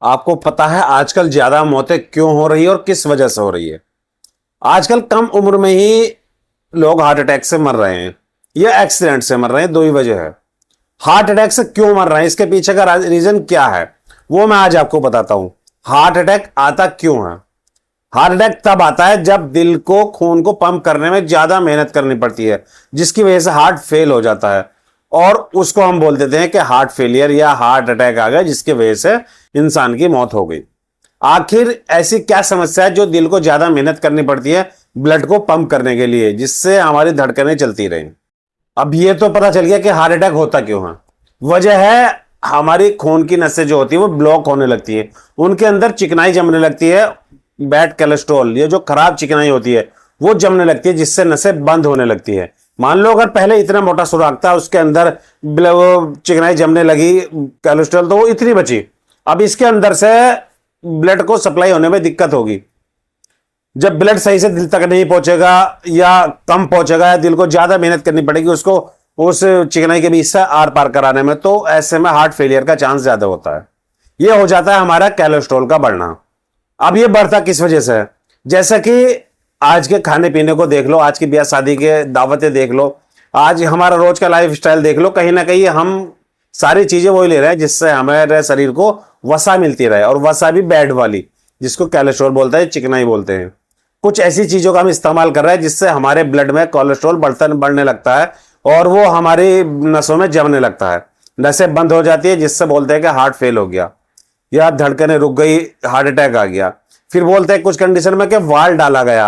आपको पता है आजकल ज्यादा मौतें क्यों हो रही है और किस वजह से हो रही है? आजकल कम उम्र में ही लोग हार्ट अटैक से मर रहे हैं या एक्सीडेंट से मर रहे हैं। दो ही वजह है। हार्ट अटैक से क्यों मर रहे हैं, इसके पीछे का रीजन क्या है, वो मैं आज आपको बताता हूं। हार्ट अटैक आता क्यों है? हार्ट अटैक तब आता है जब दिल को खून को पंप करने में ज्यादा मेहनत करनी पड़ती है, जिसकी वजह से हार्ट फेल हो जाता है और उसको हम बोल देते हैं कि हार्ट फेलियर या हार्ट अटैक आ गया, जिसकी वजह से इंसान की मौत हो गई। आखिर ऐसी क्या समस्या है जो दिल को ज्यादा मेहनत करनी पड़ती है ब्लड को पंप करने के लिए, जिससे हमारी धड़कनें चलती रहें? अब ये तो पता चल गया कि हार्ट अटैक होता क्यों है। वजह है हमारी खून की नसें जो होती है वो ब्लॉक होने लगती है, उनके अंदर चिकनाई जमने लगती है। बैड कोलेस्ट्रॉल, ये जो खराब चिकनाई होती है वो जमने लगती है, जिससे नसें बंद होने लगती है। मान लो अगर पहले इतना मोटा सुराख था, उसके अंदर वो चिकनाई जमने लगी कोलेस्ट्रॉल, तो वो इतनी बची। अब इसके अंदर से ब्लड को सप्लाई होने में दिक्कत होगी। जब ब्लड सही से दिल तक नहीं पहुंचेगा या कम पहुंचेगा या दिल को ज्यादा मेहनत करनी पड़ेगी उसको उस चिकनाई के बीच से आर पार कराने में, तो ऐसे में हार्ट फेलियर का चांस ज्यादा होता है। यह हो जाता है हमारा कोलेस्ट्रॉल का बढ़ना। अब यह बढ़ता किस वजह से है? जैसा कि आज के खाने पीने को देख लो, आज की ब्याह शादी के दावतें देख लो, आज हमारा रोज का लाइफ स्टाइल देख लो, कहीं ना कहीं हम सारी चीजें वही ले रहे हैं जिससे हमारे शरीर को वसा मिलती रहे, और वसा भी बैड वाली, जिसको कोलेस्ट्रॉल बोलते हैं, चिकनाई बोलते हैं। कुछ ऐसी चीजों का हम इस्तेमाल कर रहे हैं जिससे हमारे ब्लड में कोलेस्ट्रॉल बढ़ने लगता है और वो हमारी नसों में जमने लगता है। नसें बंद हो जाती है, जिससे बोलते हैं कि हार्ट फेल हो गया या धड़कनें रुक गई, हार्ट अटैक आ गया। फिर बोलते हैं कुछ कंडीशन में कि वाल डाला गया।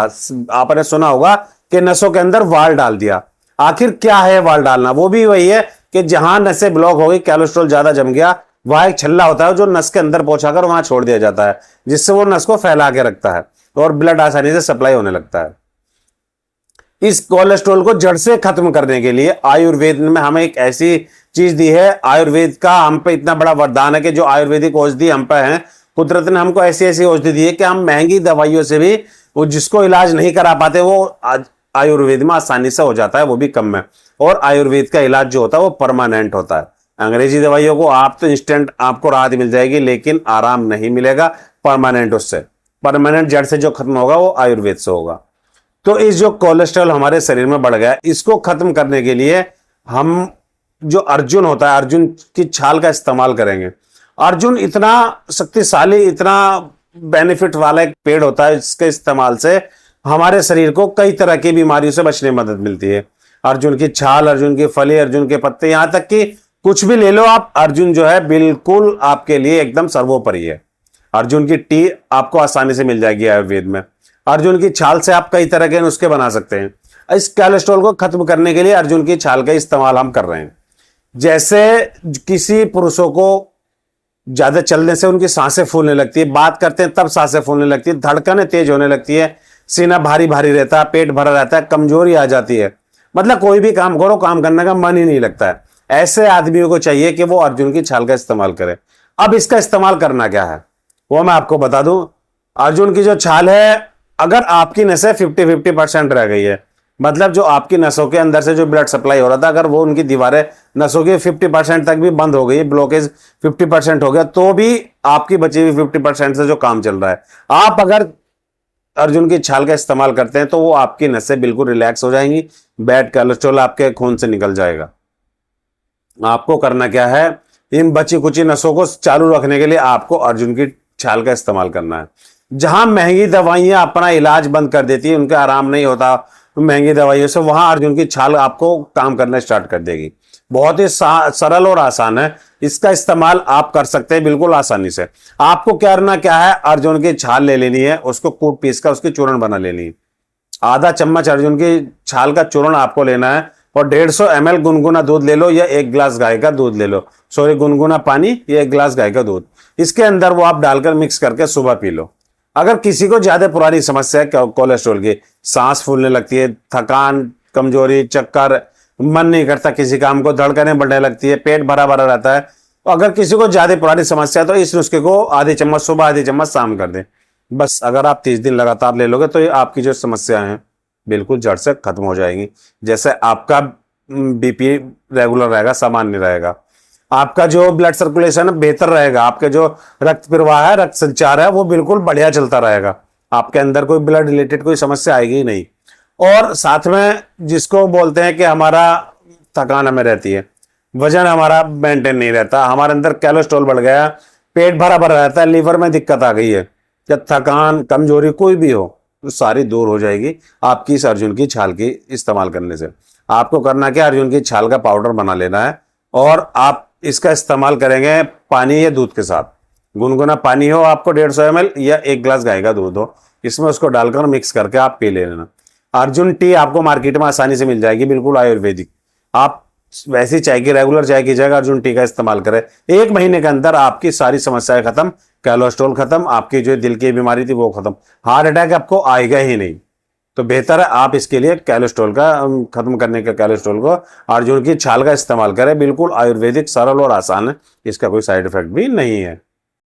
आपने सुना होगा कि नसों के अंदर वाल डाल दिया। आखिर क्या है वाल डालना? वो भी वही है कि जहां नसें ब्लॉक हो गई, कोलेस्ट्रॉल ज्यादा जम गया, वहां एक छल्ला होता है जो नस के अंदर पहुंचाकर वहां छोड़ दिया जाता है, जिससे वो नस को फैला के रखता है और ब्लड आसानी से सप्लाई होने लगता है। इस कोलेस्ट्रॉल को जड़ से खत्म करने के लिए आयुर्वेद में हमें एक ऐसी चीज दी है। आयुर्वेद का हम पे इतना बड़ा वरदान है कि जो आयुर्वेदिक औषधि हम पे है, कुदरत ने हमको ऐसी ऐसी औषधि दी है कि हम महंगी दवाइयों से भी वो जिसको इलाज नहीं करा पाते वो आयुर्वेद में आसानी से हो जाता है, वो भी कम में। और आयुर्वेद का इलाज जो होता है वो परमानेंट होता है। अंग्रेजी दवाइयों को आप तो इंस्टेंट आपको राहत मिल जाएगी, लेकिन आराम नहीं मिलेगा परमानेंट। उससे परमानेंट जड़ से जो खत्म होगा वो आयुर्वेद से होगा। तो इस जो कोलेस्ट्रॉल हमारे शरीर में बढ़ गया, इसको खत्म करने के लिए हम जो अर्जुन होता है, अर्जुन की छाल का इस्तेमाल करेंगे। अर्जुन इतना शक्तिशाली, इतना बेनिफिट वाला एक पेड़ होता है, इसके इस्तेमाल से हमारे शरीर को कई तरह की बीमारियों से बचने में मदद मिलती है। अर्जुन की छाल, अर्जुन की फली, अर्जुन के पत्ते, यहां तक कि कुछ भी ले लो आप, अर्जुन जो है बिल्कुल आपके लिए एकदम सर्वोपरि है। अर्जुन की टी आपको आसानी से मिल जाएगी आयुर्वेद में। अर्जुन की छाल से आप कई तरह के नुस्खे बना सकते हैं। इस कोलेस्ट्रॉल को खत्म करने के लिए अर्जुन की छाल का इस्तेमाल हम कर रहे हैं। जैसे किसी पुरुषों को ज्यादा चलने से उनकी सांसें फूलने लगती है, बात करते हैं तब सांसें फूलने लगती है, धड़कनें तेज होने लगती है, सीना भारी भारी रहता है, पेट भरा रहता है, कमजोरी आ जाती है, मतलब कोई भी काम करो काम करने का मन ही नहीं लगता है। ऐसे आदमियों को चाहिए कि वो अर्जुन की छाल का इस्तेमाल करें। अब इसका इस्तेमाल करना क्या है वो मैं आपको बता दूं। अर्जुन की जो छाल है, अगर आपकी नसें 50-50% रह गई है, मतलब जो आपकी नसों के अंदर से जो ब्लड सप्लाई हो रहा था, अगर वो उनकी दीवारें नसों की 50% तक भी बंद हो गई, ब्लॉकेज 50% हो गया, तो भी आपकी बची हुई 50% से जो काम चल रहा है, आप अगर अर्जुन की छाल का इस्तेमाल करते हैं तो वो आपकी नसें बिल्कुल रिलैक्स हो जाएंगी, बैड कोलेस्ट्रॉल आपके खून से निकल जाएगा। आपको करना क्या है, इन बची कुची नसों को चालू रखने के लिए आपको अर्जुन की छाल का इस्तेमाल करना है। जहां महंगी दवाइयां अपना इलाज बंद कर देती है, उनका आराम नहीं होता महंगी दवाइयों से, वहां अर्जुन की छाल आपको काम करना स्टार्ट कर देगी। बहुत ही सरल और आसान है, इसका इस्तेमाल आप कर सकते हैं बिल्कुल आसानी से। आपको करना क्या है, अर्जुन की छाल ले लेनी है, उसको कूट पीस कर उसकी चूर्ण बना लेनी है। आधा चम्मच अर्जुन की छाल का चूर्ण आपको लेना है और 150 ml गुनगुना दूध ले लो या 1 गिलास गाय का दूध ले लो, सॉरी गुनगुना पानी या 1 गिलास गाय का दूध, इसके अंदर वो आप डालकर मिक्स करके सुबह पी लो। अगर किसी को ज्यादा पुरानी समस्या है कोलेस्ट्रॉल की, सांस फूलने लगती है, थकान, कमजोरी, चक्कर, मन नहीं करता किसी काम को, धड़कनें बढ़ने लगती है, पेट भरा भरा रहता है, तो अगर किसी को ज्यादा पुरानी समस्या है तो इस नुस्खे को आधी चम्मच सुबह आधी चम्मच शाम कर दें। बस अगर आप 30 दिन लगातार ले लोगे तो ये आपकी जो समस्या है बिल्कुल जड़ से खत्म हो जाएंगी। जैसे आपका बीपी रेगुलर रहेगा, सामान्य रहेगा। आपका जो ब्लड सर्कुलेशन है बेहतर रहेगा, आपके जो रक्त प्रवाह है, रक्त संचार है, वो बिल्कुल बढ़िया चलता रहेगा, आपके अंदर कोई ब्लड रिलेटेड कोई समस्या आएगी ही नहीं। और साथ में जिसको बोलते हैं कि हमारा थकान हमें रहती है, वजन हमारा मेंटेन नहीं रहता, हमारे अंदर कोलेस्ट्रॉल बढ़ गया, पेट भरा भरा रहता है, लीवर में दिक्कत आ गई है, या थकान कमजोरी कोई भी हो, तो सारी दूर हो जाएगी आपकी इस अर्जुन की छाल की इस्तेमाल करने से। आपको करना क्या, अर्जुन की छाल का पाउडर बना लेना है और आप इसका इस्तेमाल करेंगे पानी या दूध के साथ। गुनगुना पानी हो आपको 150 ml या 1 गिलास गाय का दूध हो, इसमें उसको डालकर मिक्स करके आप पी लेना। अर्जुन टी आपको मार्केट में आसानी से मिल जाएगी, बिल्कुल आयुर्वेदिक। आप वैसी चाय की, रेगुलर चाय की जगह अर्जुन टी का इस्तेमाल करें, 1 महीने के अंदर आपकी सारी समस्याएं खत्म, कोलेस्ट्रॉल खत्म, आपकी जो दिल की बीमारी थी वो खत्म, हार्ट अटैक आपको आएगा ही नहीं। तो बेहतर है आप इसके लिए कोलेस्ट्रॉल का खत्म करने के कोलेस्ट्रॉल को अर्जुन की छाल का इस्तेमाल करें, बिल्कुल आयुर्वेदिक, सरल और आसान है, इसका कोई साइड इफेक्ट भी नहीं है।